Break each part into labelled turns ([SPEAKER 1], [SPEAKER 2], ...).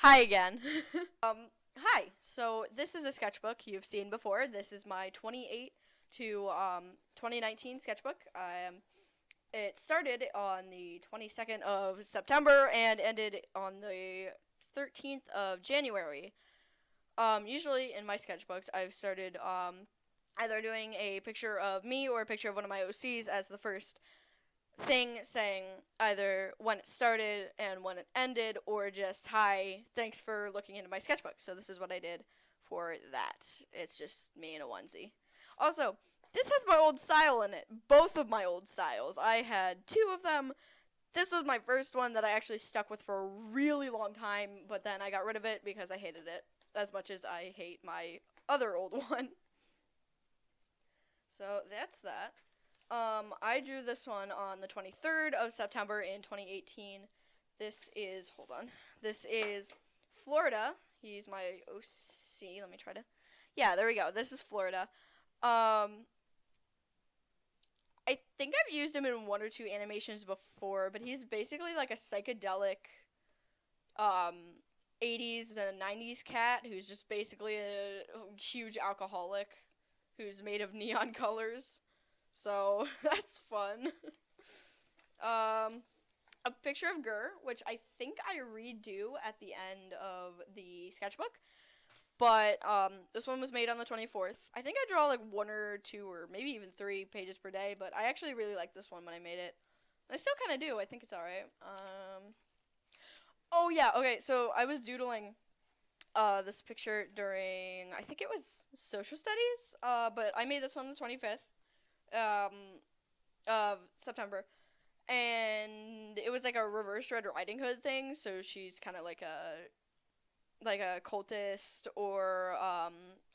[SPEAKER 1] Hi again. Hi. So this is a sketchbook you've seen before. This is my 28 to 2019 sketchbook. It started on the 22nd of September and ended on the 13th of January. Usually in my sketchbooks, I've started either doing a picture of me or a picture of one of my OCs as the first thing, saying either when it started and when it ended, or just hi, thanks for looking into my sketchbook. So this is what I did for that. It's just me in a onesie. Also, this has my old style in it. Both of my old styles. I had two of them. This was my first one that I actually stuck with for a really long time, but then I got rid of it because I hated it as much as I hate my other old one. So that's that. I drew this one on the 23rd of September in 2018. This is Florida. He's my OC. Let me try to, yeah, there we go. This is Florida. I think I've used him in one or two animations before, but he's basically like a psychedelic, 80s and 90s cat who's just basically a huge alcoholic who's made of neon colors. So that's fun. A picture of Gurr, which I think I redo at the end of the sketchbook. But this one was made on the 24th. I think I draw like one or two or maybe even 3 pages per day, but I actually really liked this one when I made it. I still kind of do. I think it's alright. Oh yeah, okay, so I was doodling this picture during, I think it was social studies, but I made this on the 25th. Of September, and it was like a reverse Red Riding Hood thing. So she's kind of like a cultist, or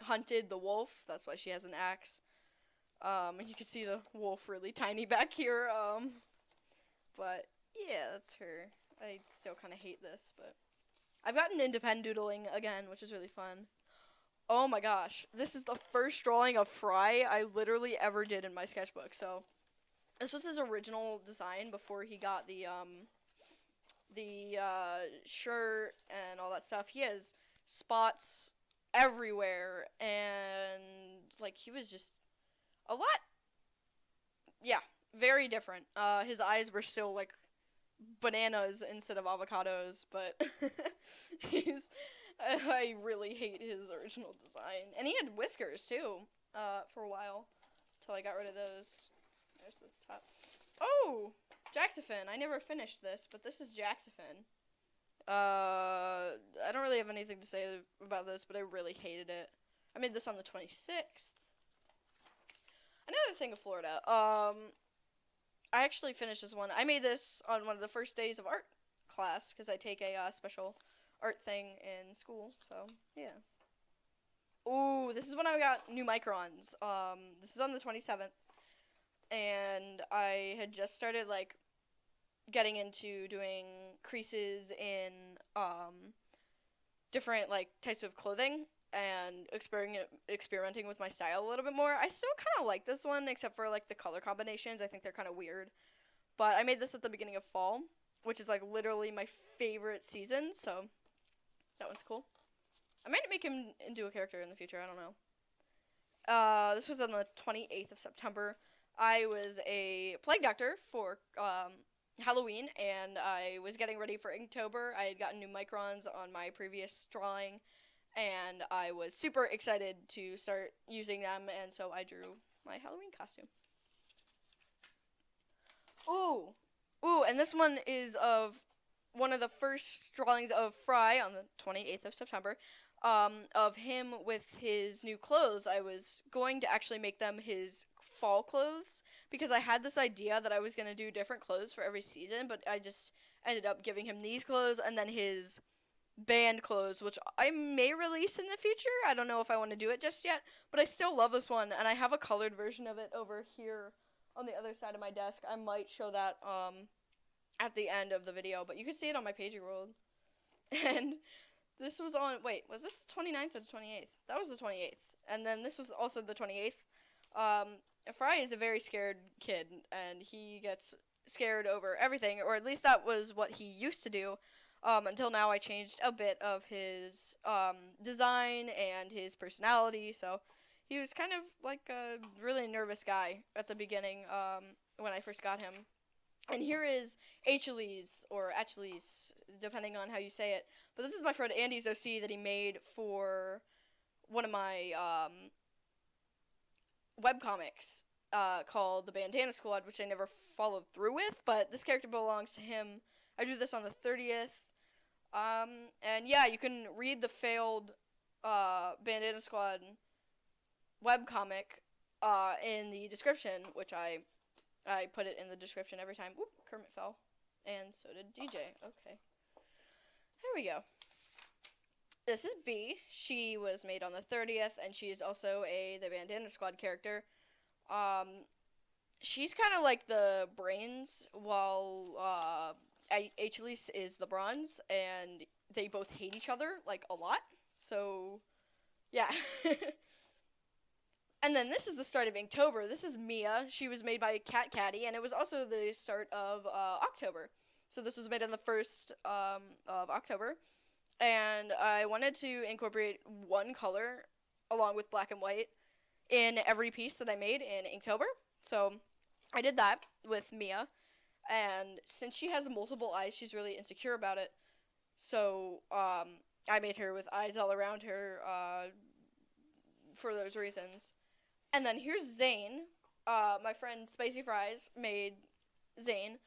[SPEAKER 1] hunted the wolf. That's why she has an axe. And you can see the wolf really tiny back here. But yeah, that's her. I still kind of hate this, but I've gotten into pen doodling again, which is really fun. Oh my gosh, this is the first drawing of Fry I literally ever did in my sketchbook. So this was his original design before he got the shirt and all that stuff. He has spots everywhere, and like he was just a lot, yeah, very different. His eyes were still like bananas instead of avocados, but he's I really hate his original design. And he had whiskers, too, for a while, until I got rid of those. There's the top. Oh! Jaxophon. I never finished this, but this is Jaxophon. I don't really have anything to say about this, but I really hated it. I made this on the 26th. Another thing of Florida. I actually finished this one. I made this on one of the first days of art class, because I take a special art thing in school, so yeah. Ooh, this is when I got new microns. This is on the 27th, and I had just started like getting into doing creases in different like types of clothing and experimenting with my style a little bit more. I still kind of like this one, except for like the color combinations. I think they're kind of weird, but I made this at the beginning of fall, which is like literally my favorite season, so that one's cool. I might make him into a character in the future, I don't know. This was on the 28th of September. I was a plague doctor for Halloween, and I was getting ready for Inktober. I had gotten new microns on my previous drawing, and I was super excited to start using them, and so I drew my Halloween costume. Ooh, and this one is of one of the first drawings of Fry on the 28th of September, of him with his new clothes. I was going to actually make them his fall clothes, because I had this idea that I was going to do different clothes for every season, but I just ended up giving him these clothes and then his band clothes, which I may release in the future. I don't know if I want to do it just yet, but I still love this one, and I have a colored version of it over here on the other side of my desk. I might show that at the end of the video, but you can see it on my Pagey World. And this was on, wait, was this the 29th or the 28th? That was the 28th. And then this was also the 28th. Fry is a very scared kid, and he gets scared over everything, or at least that was what he used to do. Until now, I changed a bit of his design and his personality. So he was kind of like a really nervous guy at the beginning when I first got him. And here is Achilles, or Achilles, depending on how you say it. But this is my friend Andy's OC that he made for one of my webcomics called The Bandana Squad, which I never followed through with, but this character belongs to him. I drew this on the 30th. And yeah, you can read the failed Bandana Squad webcomic in the description, which I put it in the description every time. Whoop, Kermit fell. And so did DJ. Okay. Here we go. This is B. She was made on the 30th, and she is also the Bandana Squad character. She's kind of like the brains, while Achilles is the bronze, and they both hate each other, like, a lot. So, yeah. And then this is the start of Inktober. This is Mia. She was made by Cat Caddy, and it was also the start of October. So this was made on the 1st of October. And I wanted to incorporate one color along with black and white in every piece that I made in Inktober. So I did that with Mia. And since she has multiple eyes, she's really insecure about it. So I made her with eyes all around her for those reasons. And then here's Zane. My friend Spicy Fries made Zane.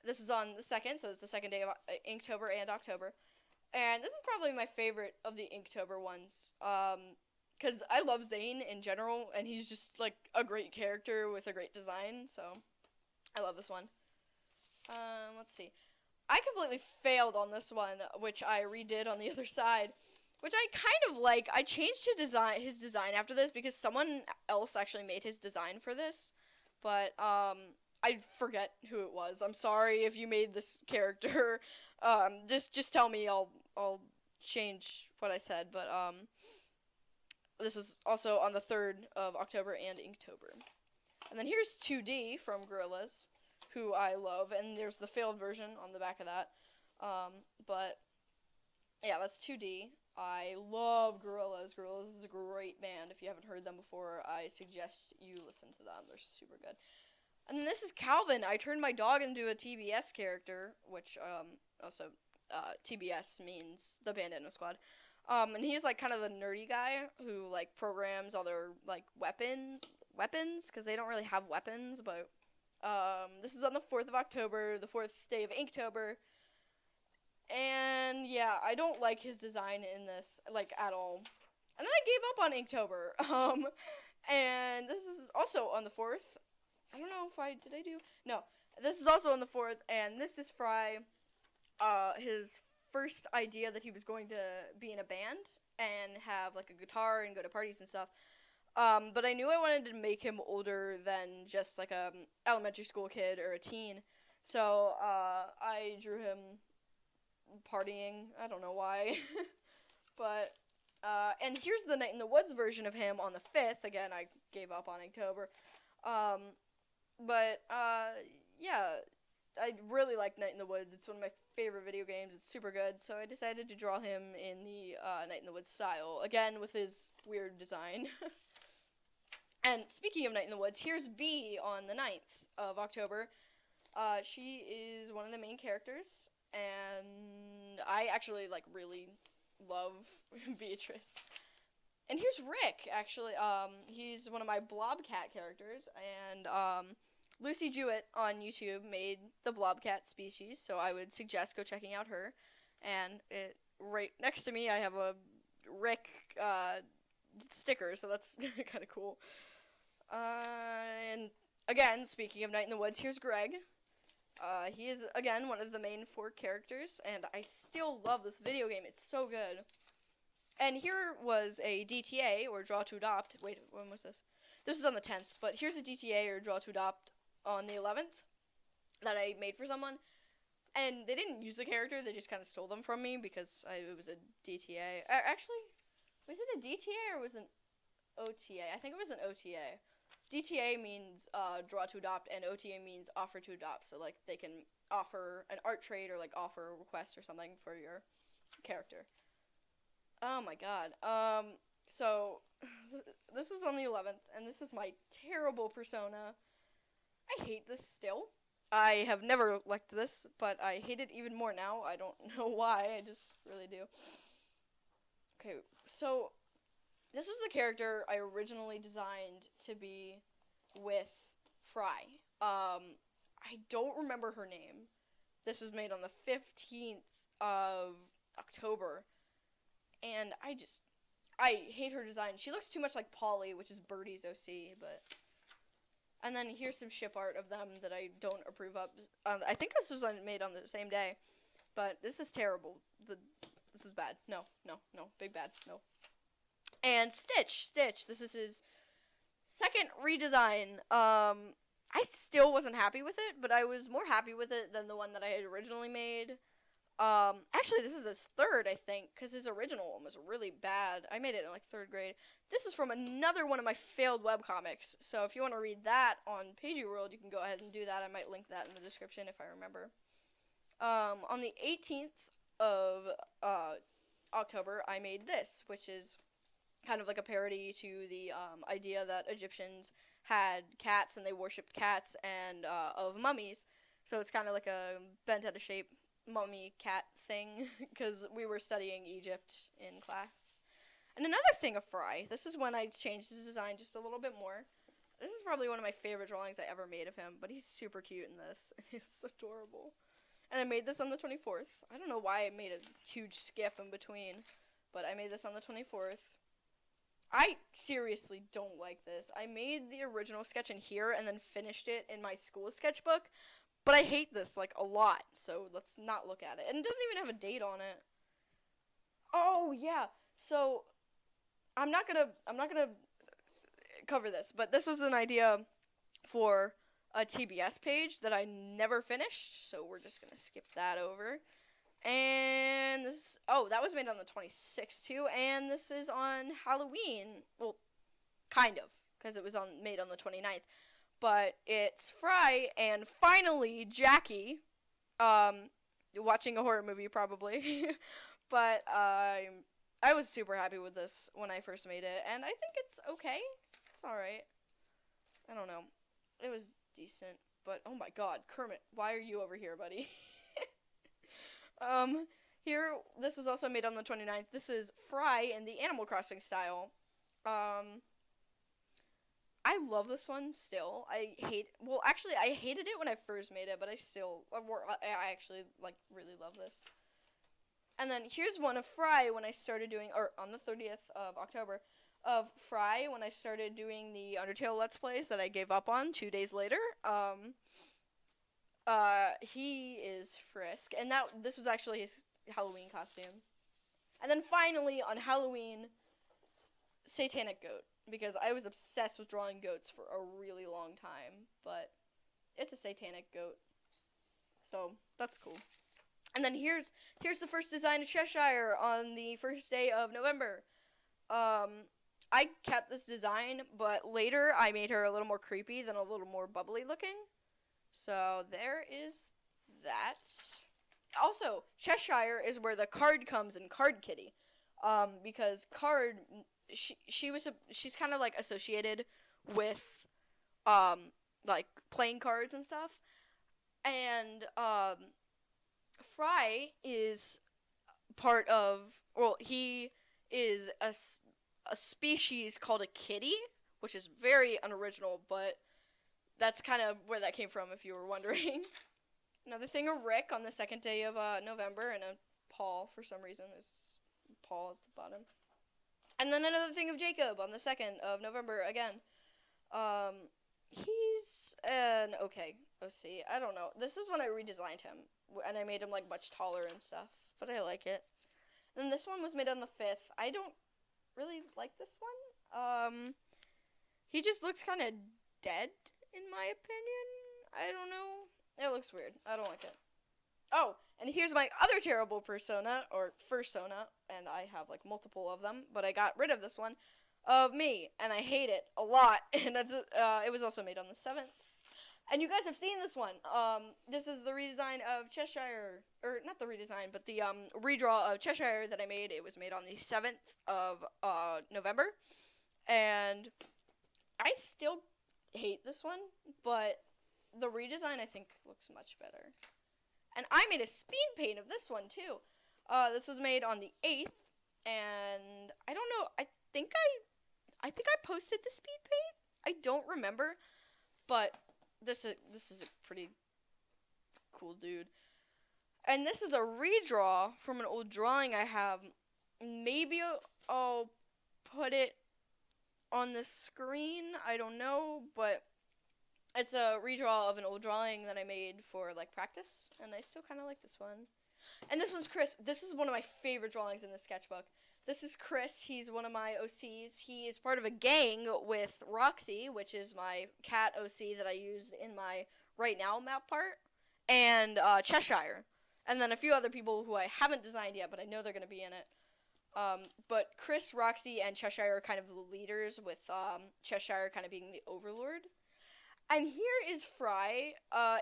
[SPEAKER 1] This is on the 2nd, so it's the 2nd day of Inktober and October. And this is probably my favorite of the Inktober ones. Because I love Zane in general, and he's just, like, a great character with a great design. So I love this one. Let's see. I completely failed on this one, which I redid on the other side. Which I kind of like. I changed his design after this because someone else actually made his design for this. But, I forget who it was. I'm sorry if you made this character. Just tell me. I'll change what I said. But, this is also on the 3rd of October and Inktober. And then here's 2D from Gorillaz, who I love. And there's the failed version on the back of that. But, yeah, that's 2D. I love Gorillaz. Gorillaz is a great band. If you haven't heard them before, I suggest you listen to them. They're super good. And then this is Calvin. I turned my dog into a TBS character, which also TBS means the Bandana Squad. And he's like kind of the nerdy guy who like programs all their like weapons because they don't really have weapons. But this is on the 4th of October, the 4th day of Inktober. And, yeah, I don't like his design in this, like, at all. And then I gave up on Inktober. And this is also on the 4th. I don't know if did I do? No. This is also on the 4th, and this is Fry, his first idea that he was going to be in a band and have, like, a guitar and go to parties and stuff. But I knew I wanted to make him older than just, like, a elementary school kid or a teen. So, I drew him partying. I don't know why. But, and here's the Night in the Woods version of him on the 5th. Again, I gave up on Inktober. But, yeah, I really like Night in the Woods. It's one of my favorite video games. It's super good. So I decided to draw him in the Night in the Woods style. Again, with his weird design. And speaking of Night in the Woods, here's B on the 9th of October. She is one of the main characters. And I actually, like, really love Beatrice. And here's Rick, actually. He's one of my Blobcat characters. And, Lucy Jewett on YouTube made the Blobcat species, so I would suggest go checking out her. And right next to me, I have a Rick, sticker, so that's kind of cool. And, again, speaking of Night in the Woods, here's Greg. He is, again, one of the main 4 characters, and I still love this video game. It's so good. And here was a DTA, or Draw to Adopt. Wait, when was this? This was on the 10th, but here's a DTA, or Draw to Adopt, on the 11th that I made for someone. And they didn't use the character, they just kind of stole them from me because it was a DTA. Actually, was it a DTA or was it an OTA? I think it was an OTA. DTA means draw to adopt, and OTA means offer to adopt. So like they can offer an art trade or like offer a request or something for your character. Oh my god. So this is on the 11th, and this is my terrible persona. I hate this still. I have never liked this, but I hate it even more now. I don't know why. I just really do. Okay, so this was the character I originally designed to be with Fry. I don't remember her name. This was made on the 15th of October, and I hate her design. She looks too much like Polly, which is Birdie's OC, but... And then here's some ship art of them that I don't approve of. I think this was made on the same day, but this is terrible. This is bad. No, big bad, no. And Stitch, this is his second redesign. I still wasn't happy with it, but I was more happy with it than the one that I had originally made. Actually, this is his third, I think, because his original one was really bad. I made it in, like, 3rd grade. This is from another one of my failed webcomics, so if you want to read that on Pagey World, you can go ahead and do that. I might link that in the description if I remember. On the 18th of October, I made this, which is kind of like a parody to the idea that Egyptians had cats, and they worshipped cats, and of mummies, so it's kind of like a bent out of shape mummy cat thing, because we were studying Egypt in class. And another thing of Fry, this is when I changed his design just a little bit more. This is probably one of my favorite drawings I ever made of him, but he's super cute in this. It's adorable. And I made this on the 24th. I don't know why I made a huge skip in between, but I made this on the 24th. I seriously don't like this. I made the original sketch in here and then finished it in my school sketchbook, but I hate this, like, a lot, so let's not look at it. And it doesn't even have a date on it. Oh, yeah. So, I'm not gonna cover this, but this was an idea for a TBS page that I never finished, so we're just gonna skip that over. And this, that was made on the 26th, too, and this is on Halloween. Well, kind of, because it was made on the 29th. But it's Fry and finally Jackie, watching a horror movie probably, but I was super happy with this when I first made it, and I think it's okay. It's alright. I don't know. It was decent, but oh my god, Kermit, why are you over here, buddy? Here, this was also made on the 29th. This is Fry in the Animal Crossing style. I love this one still. I hated it when I first made it, but I actually, like, really love this. And then here's one of Fry when I started doing, or on the 30th of October, of Fry when I started doing the Undertale Let's Plays that I gave up on 2 days later. He is Frisk, and this was actually his Halloween costume. And then finally, on Halloween, Satanic Goat. Because I was obsessed with drawing goats for a really long time, but it's a satanic goat, so that's cool. And then here's the first design of Cheshire on the first day of November. I kept this design, but later I made her a little more creepy than a little more bubbly looking. So there is that. Also, Cheshire is where the card comes in Card Kitty, because Card. She's kind of like associated with like playing cards and stuff, and Fry is part of, well, he is a species called a kitty, which is very unoriginal, but that's kind of where that came from if you were wondering. Another thing of Rick on the second day of November, and a Paul for some reason is Paul at the bottom. And then another thing of Jacob on the 2nd of November again. He's an okay OC. I don't know. This is when I redesigned him, and I made him, like, much taller and stuff, but I like it. And this one was made on the 5th. I don't really like this one. He just looks kind of dead, in my opinion. I don't know. It looks weird. I don't like it. Oh, and here's my other terrible persona, or fursona, and I have, like, multiple of them, but I got rid of this one. of me, and I hate it a lot. And it was also made on the 7th. And you guys have seen this one. This is the redesign of Cheshire, or not the redesign, but the redraw of Cheshire that I made. It was made on the 7th of November, and I still hate this one, but the redesign I think looks much better. And I made a speed paint of this one too. This was made on the 8th, and I don't know. I think I posted the speed paint. I don't remember, but this is a pretty cool dude. And this is a redraw from an old drawing I have. Maybe I'll put it on the screen. I don't know, but it's a redraw of an old drawing that I made for like practice, and I still kind of like this one. And this one's Chris. This is one of my favorite drawings in the sketchbook. This is Chris. He's one of my OCs. He is part of a gang with Roxy, which is my cat OC that I used in my Right Now map part, and Cheshire. And then a few other people who I haven't designed yet, but I know they're going to be in it. But Chris, Roxy, and Cheshire are kind of the leaders, with Cheshire kind of being the overlord. And here is Fry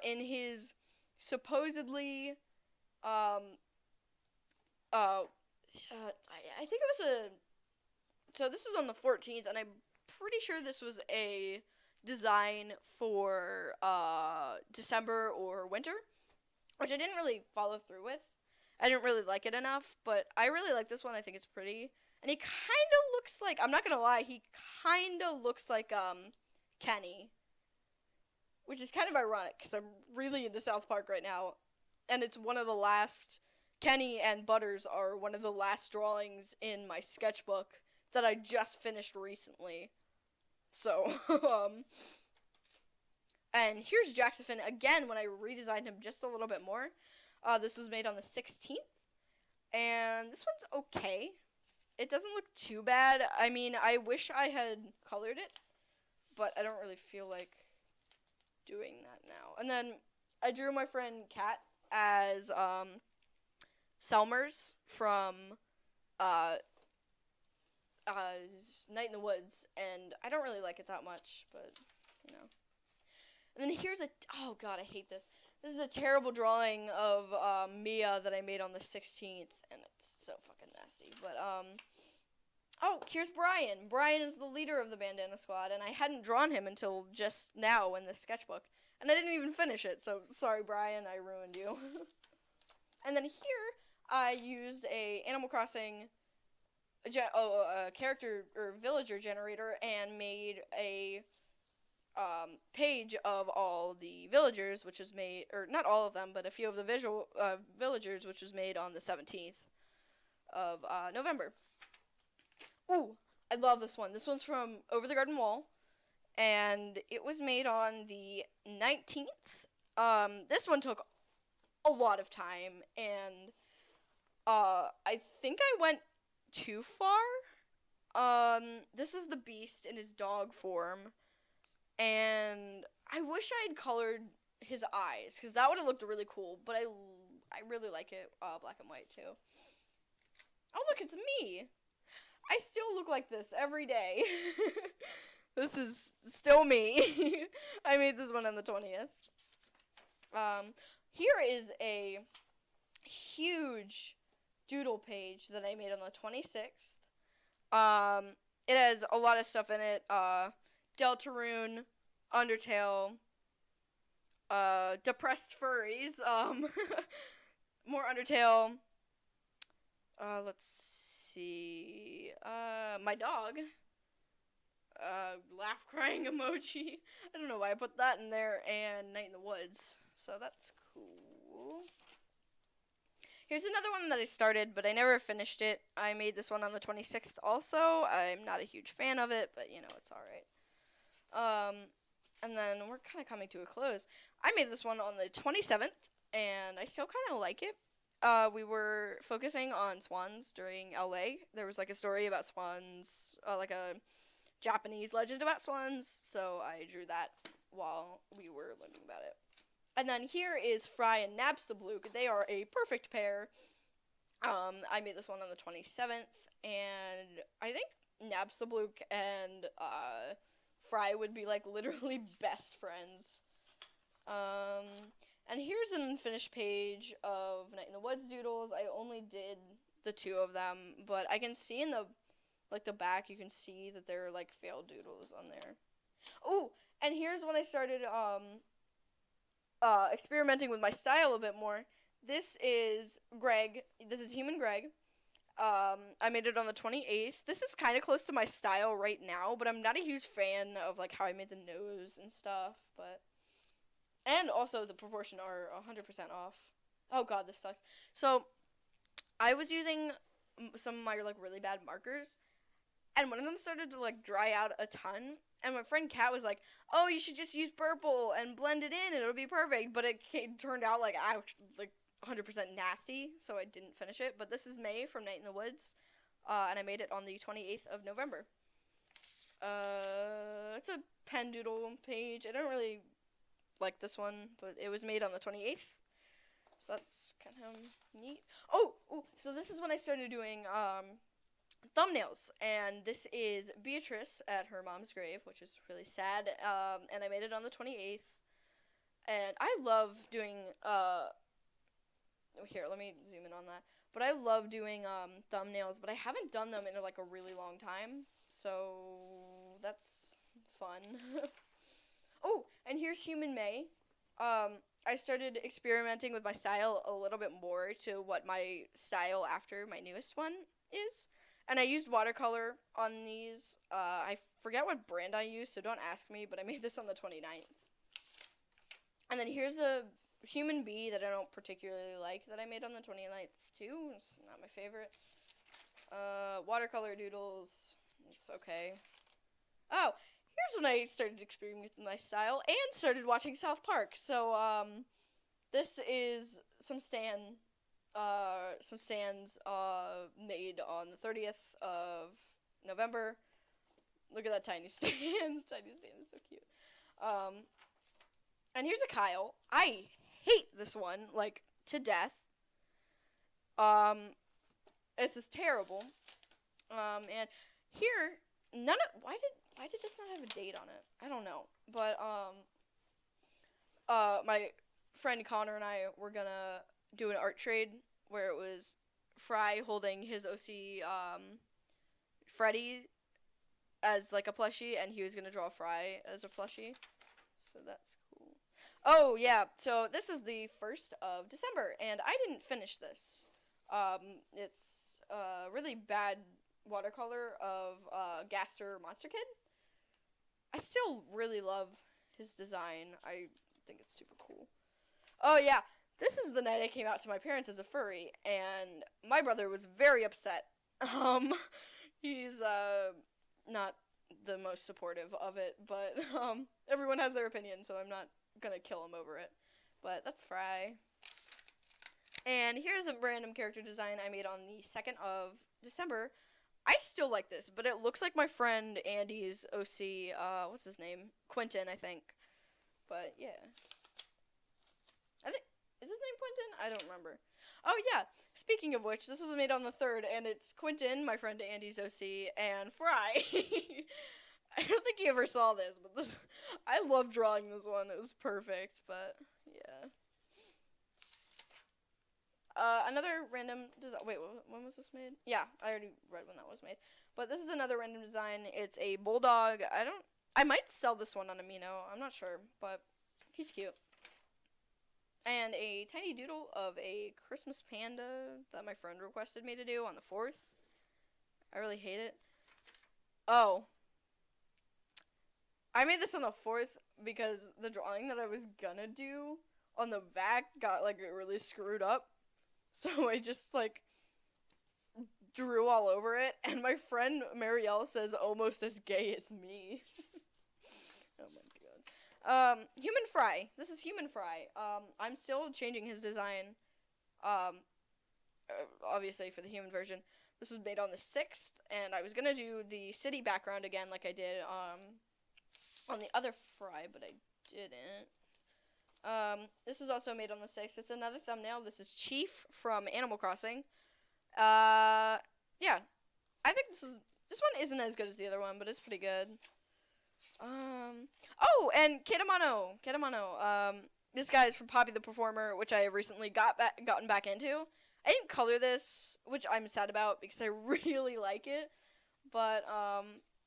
[SPEAKER 1] in his supposedly... I think it was so this was on the 14th, and I'm pretty sure this was a design for, December or winter, which I didn't really follow through with. I didn't really like it enough, but I really like this one. I think it's pretty, and he kind of looks like, I'm not gonna lie, he kind of looks like, Kenny, which is kind of ironic, because I'm really into South Park right now, and it's one of the last... Kenny and Butters are one of the last drawings in my sketchbook that I just finished recently. So, and here's Jackson again when I redesigned him just a little bit more. This was made on the 16th, and this one's okay. It doesn't look too bad. I mean, I wish I had colored it, but I don't really feel like doing that now. And then I drew my friend Kat as, Selmers from Night in the Woods, and I don't really like it that much, but, you know. And then here's oh god, I hate this. This is a terrible drawing of Mia that I made on the 16th, and it's so fucking nasty. But, oh, here's Brian. Brian is the leader of the Bandana Squad, and I hadn't drawn him until just now in the sketchbook, and I didn't even finish it, so sorry, Brian, I ruined you. And then here, I used a Animal Crossing character or villager generator and made a page of all the villagers, which was made, or not all of them, but a few of the villagers, which was made on the 17th of November. Ooh, I love this one. This one's from Over the Garden Wall, and it was made on the 19th. This one took a lot of time, and I think I went too far. This is the Beast in his dog form, and I wish I had colored his eyes, because that would have looked really cool, but I really like it black and white too. Oh look, it's me! I still look like this every day. This is still me. I made this one on the 20th. Here is a huge doodle page that I made on the 26th. It has a lot of stuff in it. Deltarune, Undertale, depressed furries, more Undertale. Let's see. My dog. Laugh crying emoji. I don't know why I put that in there, and Night in the Woods. So that's cool. Here's another one that I started, but I never finished it. I made this one on the 26th also. I'm not a huge fan of it, but, you know, it's alright. And then we're kind of coming to a close. I made this one on the 27th, and I still kind of like it. We were focusing on swans during LA. There was, like, a story about swans, like a Japanese legend about swans, so I drew that while we were learning about it. And then here is Fry and Nabstablook. They are a perfect pair. I made this one on the 27th, and I think Nabsabluk and Fry would be like literally best friends. And here's an unfinished page of Night in the Woods doodles. I only did the 2 of them, but I can see in the back, you can see that there are like failed doodles on there. Oh, and here's when I started experimenting with my style a bit more. This is Greg. This is Human Greg. I made it on the 28th. This is kind of close to my style right now, but I'm not a huge fan of like how I made the nose and stuff, but and also the proportion are 100% off. Oh god, this sucks. So, I was using some of my like really bad markers, and one of them started to like dry out a ton, and my friend Kat was like, "Oh, you should just use purple and blend it in and it'll be perfect." But it turned out like 100% nasty, so I didn't finish it. But this is May from Night in the Woods, and I made it on the 28th of November. It's a pen doodle page. I don't really like this one, but it was made on the 28th, so that's kind of neat. Oh, so this is when I started doing thumbnails, and this is Beatrice at her mom's grave, which is really sad, and I made it on the 28th, and I love doing, here, let me zoom in on that, but I love doing thumbnails, but I haven't done them in like a really long time, so that's fun. Oh, and here's Human May. I started experimenting with my style a little bit more to what my style after my newest one is. And I used watercolor on these. I forget what brand I used, so don't ask me, but I made this on the 29th. And then here's a Human Bee that I don't particularly like that I made on the 29th too. It's not my favorite. Watercolor doodles. It's okay. Oh, here's when I started experimenting with my style and started watching South Park. So, this is some stands made on the 30th of November. Look at that tiny stand. Tiny stand is so cute. And here's a Kyle. I hate this one, like, to death. This is terrible. And here, why did this not have a date on it? I don't know. But, my friend Connor and I were gonna do an art trade where it was Fry holding his OC, Freddy as, like, a plushie, and he was gonna draw Fry as a plushie. So that's cool. Oh, yeah, so this is the 1st of December, and I didn't finish this. It's a really bad watercolor of Gaster Monster Kid. I still really love his design. I think it's super cool. Oh, yeah, this is the night I came out to my parents as a furry, and my brother was very upset. He's not the most supportive of it, but everyone has their opinion, so I'm not gonna kill him over it. But that's Fry. And here's a random character design I made on the 2nd of December. I still like this, but it looks like my friend Andy's OC, what's his name? Quentin, I think. But, yeah. Is his name Quentin? I don't remember. Oh, yeah. Speaking of which, this was made on the 3rd, and it's Quentin, my friend Andy's OC, and Fry. I don't think you ever saw this, but I love drawing this one. It was perfect, but, yeah. Another random design. Wait, when was this made? Yeah, I already read when that was made. But this is another random design. It's a bulldog. I might sell this one on Amino. I'm not sure, but he's cute. And a tiny doodle of a Christmas panda that my friend requested me to do on the 4th. I really hate it. Oh. I made this on the 4th because the drawing that I was gonna do on the back got, like, really screwed up. So I just, like, drew all over it, and my friend Marielle says almost as gay as me. Oh my god. Human Fry. This is Human Fry. I'm still changing his design, obviously for the human version. This was made on the 6th, and I was gonna do the city background again like I did, on the other Fry, but I didn't. This was also made on the 6th. It's another thumbnail. This is Chief from Animal Crossing. Yeah. I think this is This one isn't as good as the other one, but it's pretty good. Oh, and Kitamano. This guy is from Poppy the Performer, which I have recently gotten back into. I didn't color this, which I'm sad about because I really like it. But,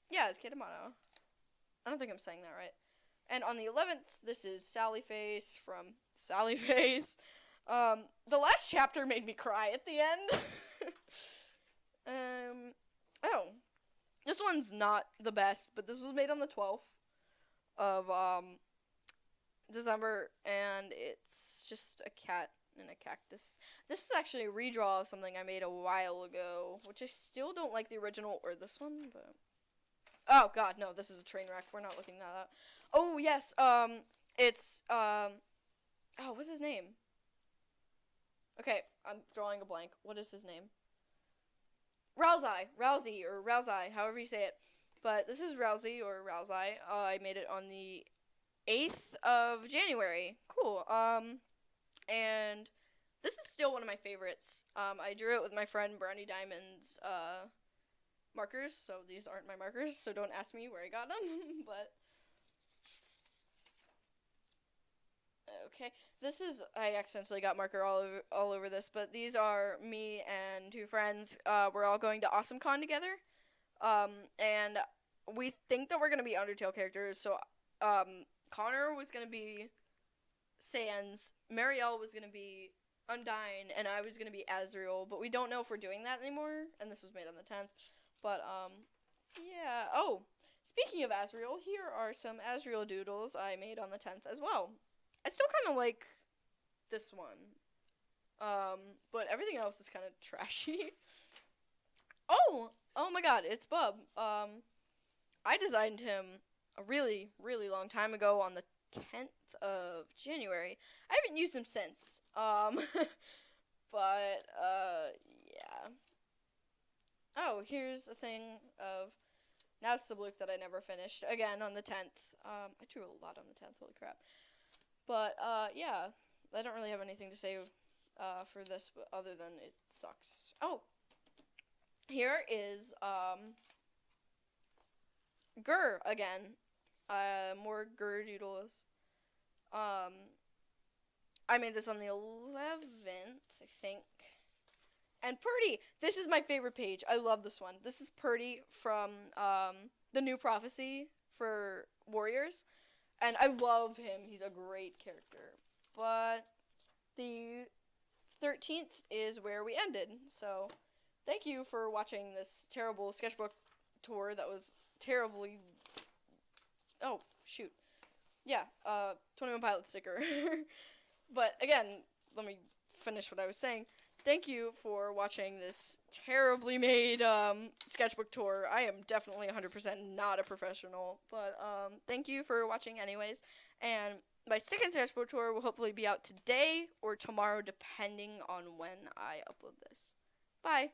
[SPEAKER 1] yeah, it's Kitamano. I don't think I'm saying that right. And on the 11th, this is Sally Face from Sally Face. The last chapter made me cry at the end. Oh. This one's not the best, but this was made on the 12th of, December, and it's just a cat and a cactus. This is actually a redraw of something I made a while ago, which I still don't like the original or this one, but... Oh, God, no, this is a train wreck. We're not looking that up. Oh, yes, it's, oh, what's his name? Okay, I'm drawing a blank. What is his name? Rousey, however you say it. But this is Rousey, or Rousey. I made it on the 8th of January. Cool. And this is still one of my favorites. I drew it with my friend Brownie Diamond's, markers, so these aren't my markers, so don't ask me where I got them, but... Okay, this is, I accidentally got marker all over this, but these are me and two friends. We're all going to AwesomeCon together, and we think that we're going to be Undertale characters, so, Connor was going to be Sans, Marielle was going to be Undyne, and I was going to be Azriel, but we don't know if we're doing that anymore, and this was made on the 10th, but, yeah, oh, speaking of Azriel, here are some Azriel doodles I made on the 10th as well. I still kind of like this one, but everything else is kind of trashy. Oh my God, it's Bub. I designed him a really, really long time ago on the 10th of January. I haven't used him since, but, yeah. Oh, here's a thing of now Subluke that I never finished, again, on the 10th. I drew a lot on the 10th, holy crap. But, yeah, I don't really have anything to say, for this, but other than it sucks. Oh, here is, Gur again. More Gur doodles. I made this on the 11th, I think. And Purdy! This is my favorite page. I love this one. This is Purdy from, the New Prophecy for Warriors. And I love him. He's a great character. But the 13th is where we ended. So, thank you for watching this terrible sketchbook tour that was terribly... Oh, shoot. Yeah, 21 Pilot sticker. But, again, let me finish what I was saying. Thank you for watching this terribly made sketchbook tour. I am definitely 100% not a professional, but thank you for watching anyways. And my second sketchbook tour will hopefully be out today or tomorrow, depending on when I upload this. Bye!